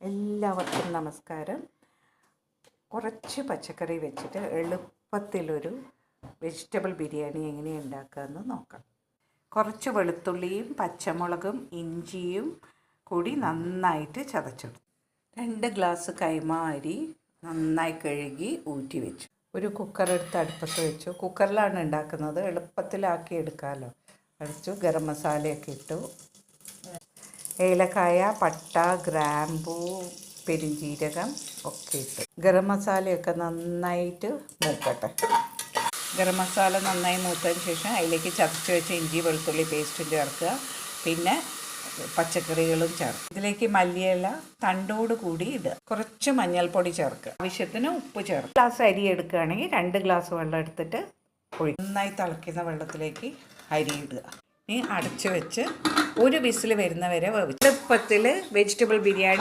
എല്ലാവർക്കും നമസ്കാരം. കുറച്ച് പച്ചക്കറി വെച്ചിട്ട് എളുപ്പത്തിലൊരു വെജിറ്റബിൾ ബിരിയാണി എങ്ങനെ ഉണ്ടാക്കാമെന്ന് നോക്കാം. കുറച്ച് വെളുത്തുള്ളിയും പച്ചമുളകും ഇഞ്ചിയും കൂടി നന്നായിട്ട് ചതച്ചെടുത്തു. 2 ഗ്ലാസ് കൈമ അരി നന്നായി കഴുകി ഊറ്റി വെച്ചു. ഒരു കുക്കർ എടുത്ത് അടുപ്പത്ത് വെച്ചു. കുക്കറിലാണ് ഉണ്ടാക്കുന്നത്, എളുപ്പത്തിലാക്കി എടുക്കാമല്ലോ. അടിച്ചു. ഗരം മസാലയൊക്കെ ഇട്ടു. ഏലക്കായ, പട്ട, ഗ്രാമ്പൂ, പെരുംജീരകം ഒക്കെ ഇട്ട് ഗരം മസാലയൊക്കെ നന്നായിട്ട് മൂക്കട്ടെ. ഗരം മസാല നന്നായി മൂത്തതിന് ശേഷം അതിലേക്ക് ചതച്ച് വെച്ച ഇഞ്ചി വെളുത്തുള്ളി പേസ്റ്റും ചേർക്കുക. പിന്നെ പച്ചക്കറികളും ചേർക്കുക. ഇതിലേക്ക് മല്ലിയില തണ്ടോട് കൂടി ഇടുക. കുറച്ച് മഞ്ഞൾപ്പൊടി ചേർക്കുക. ആവശ്യത്തിന് ഉപ്പ് ചേർക്കുക. ഗ്ലാസ് അരി എടുക്കുകയാണെങ്കിൽ 2 ഗ്ലാസ് വെള്ളം എടുത്തിട്ട് നന്നായി തിളയ്ക്കുന്ന വെള്ളത്തിലേക്ക് അരി ഇടുക. ഇനി അടച്ച് വെച്ച് ഒരു വിസിൽ വരുന്നവരെ വേവിച്ചു. എളുപ്പത്തിൽ വെജിറ്റബിൾ ബിരിയാണി